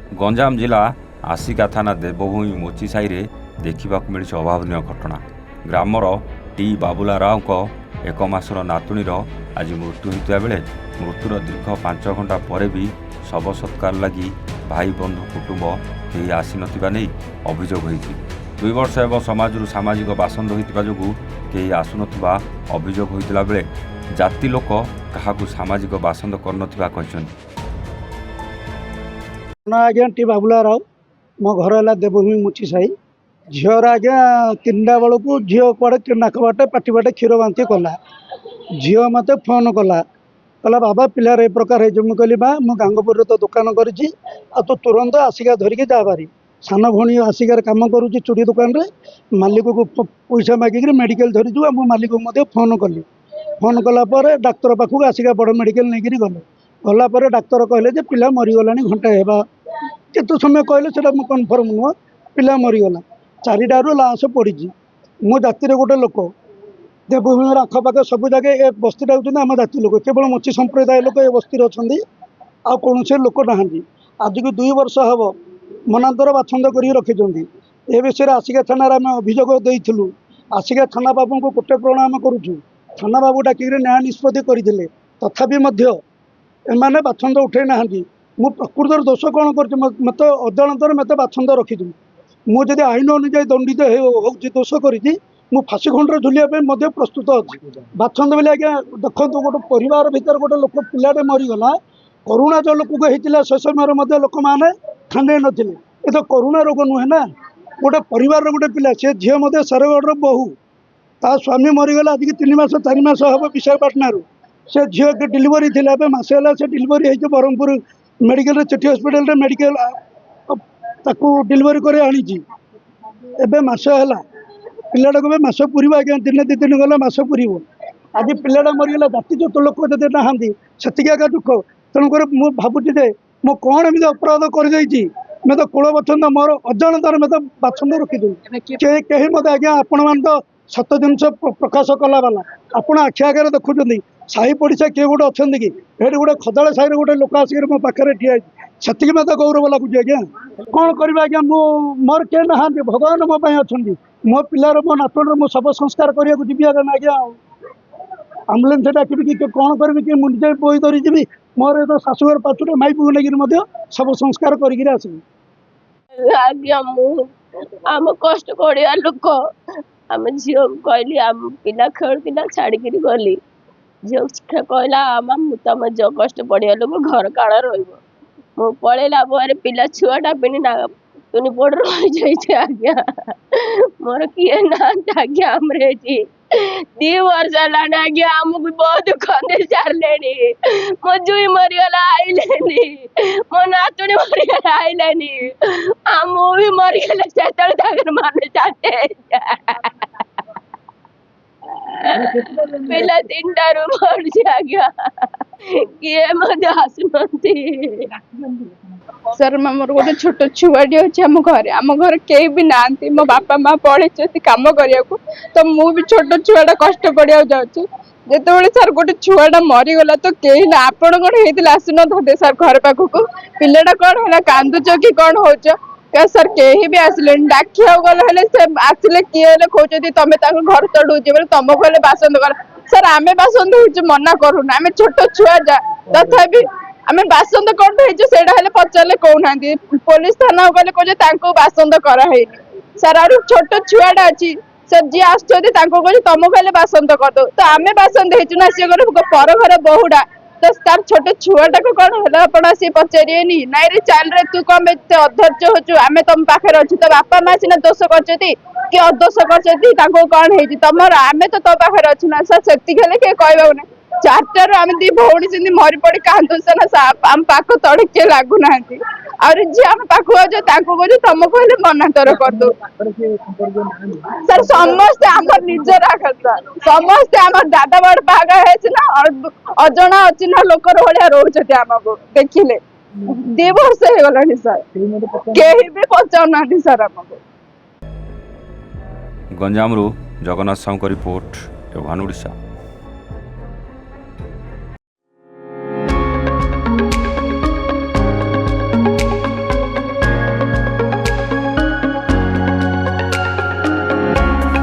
गंजाम जिला आसिका थाना देवभूमि मोची साई देखा मिली अभावन घटना। ग्रामर टी बाबुला राव को एक मासर नातुणीर आज मृत्यु होता बेले मृत्युर दीर्घ 5 घंटा पर भी शव सत्कार लगी भाई बंधु कुटुंब कहीं आसी नथिबा नहीं अभियोग होती। 2 वर्ष एवं समाज सामाजिक बासंद होता जो कहीं आसुनथिबा अभियोग होता बेले जाति लोक क्या सामाजिक बासंद कर आज्ञा टी बाबुला राव मो घर है देवभूमि मुची साई झीर आज्ञा 3टा बेलू झील कड़े नाक बाटे पाटी बाटे क्षीर बांति कला झील मत फोन कला कहला बाबा पिलार ए प्रकार है मुझे कहली बा मु गांगपुर तो दुकान कर तो तुरंत आसिका धरिकी जा पारी सान भौणी आसिकार कम करुच्ची चूड़ी दुकान रे मालिक को पैसा मागिक मेडिकल धरी जो मालिक को फोन कली फोन कलापर डाक्तर पाखक आसिका बड़ मेडिकल नहीं गले गलापर डाक्तर कहले पिला मरीगला घंटा है केत समय कहले से कनफर्म नुह पिला मरीगला 4टारू लाश पड़ी मो जाति गोटे लोक देवभूमि आखपाख सब जगह ए बस्तीटा होती आम जाति लोक केवल मोची संप्रदाय लोक ए बस्ती अच्छा कौन लोक ना आज को 2 वर्ष हम मनांतर बाछंद कर रखी ए विषय आसिका थाना आम अभियोग देलु आसिका थाना बाबू को कोटे प्रणाम करुचु थाना बाबू डाकिक न्याय निष्पत्ति करते तथापि एमाने बाछंद उठे ना मु प्रकृतर दोष कौन कर मत अजाणतर मत बाछंद रखी मुझे आईन अनुजाई दंडित हो दोष करी फाँसी खंडर झुलिया प्रस्तुत अच्छी बाछंद बोले आज्ञा देखो गोटे परिवार भर गोटे लोक पिलाटे मरीगला करुणा जो लोक होता से समय लोक मैंने खाने नथिले ये तो करुणा रोग नुहे ना गोटे परिवार गोटे पिला सी झील सारगढ़ बहु ता स्वामी मरीगला आज 3 मास 4 मास हम विशाखापाटना से झील के डिलीवरी थी मसे से डिलीवरी होती ब्रह्मपुर मेडिकल चिठी हस्पिटाल मेडिकल डिलीवरी कर आनी एवं मसे है पिलाटा को मस पूर्व आज्ञा 2 दिन गला मस पूर्व आज पिलाटा मरीगला जाति जो लोक जब ना से दुख तेणुक मुझे भावुची मो कौन एम अपराध कर मैं तो कूल बचंद मोर अजाणतार मैं तो बाछंद रखी कहीं मत आज्ञा आपण मान तो सत जिनस प्रकाश कला बाला आप आखि आगे देखुं साही पड़िशा किए गोटे अच्छा कि ये गोटे खदाड़ साही गोटे लोक आसिक मो पाखे ठिया से मत गौरव लगुच आज्ञा कौन कर आज्ञा मोर किए ना भगवान मो अच्छा मो पिलार मो नातुण मो शव संस्कार करने को जी आज्ञा आम्बुलांस डाकि कि कौन करी कि मुझे बोई धरी जी मोर तो शाशुघर पाचुटे माई पुक लेकिन शव संस्कार कर आज्ञा आम कष्ट करिया लोक आम झील कहली आम पिला खेलुला छाड़ी गली झील कहला आम तुम जो कष्ट पड़िया लोक घर काल रु पलैला पर पिला छुआटा पिनी ना तुनी पड़ रही आज्ञा मोर किए ना आज्ञा हमरे 2 वर्ष आज्ञा आमको बहुत खंदे सारे मो जुई मरीगला आईले मो नातुणी मरीगला आईले आम भी मरीगले से मारने चाहते पिला 3टारू पड़ी आज्ञा किए मत आसुनती सर मोर गोटे छोट छुआटी अच्छे आम घर कई भी ना मो बापा माँ पढ़े कम करने को तो मु भी छोट छुआटा कष्ट करिया जाऊँ जिते सर गोटे छुआटा मरीगला तो कहीं ना आपण कौन होता आसुन थे सर घर पाखक पिलाटा कौन है कांदुच कि कौन हो क्या सर कहीं भी आसिले डाकिया गले से आसिले किए खोजती तुम घर चढ़ू बोले तुम कहले बासंद कर सर आम बासंद हो मना करूना आम छोट छुआ जा तथापि आम बासंद कौन है पचारे कहना पुलिस थाना गले कहे बासंद कराई सर आ छोट छुआटा अच्छी सर जी आसुँच तुम कहले बासंद करदे तो आम बासंद हो सी पर घर बहुड़ा तो तार छोट छुआटा को कौन है आप पचारे नाई रे चल रे तू कम अधर्य हो आम तुम पाखे अच्छु तो बापा माँ सीना दोष कर कि अदोष कर कौन है तुम आम तो तो पाखे अच्छु ना सर से किए कहू ना 4टारू आम 2 भौणी से मरी पड़ी कांदुसन आम पाख तड़े किए लगुना और जी आम पाख कहू तुम कहले मनातर करदे सर समस्ते आम निजर समस्ते आम दादा बड़ बाग है ना अजना अच्छी ना लोकर भाया रोचे आमको देखिले 2 वर्ष हो गला सर कहीं भी पचाऊना सर आमको। गंजाम जगन्नाथ साहू रिपोर्ट एवं ओडिशा।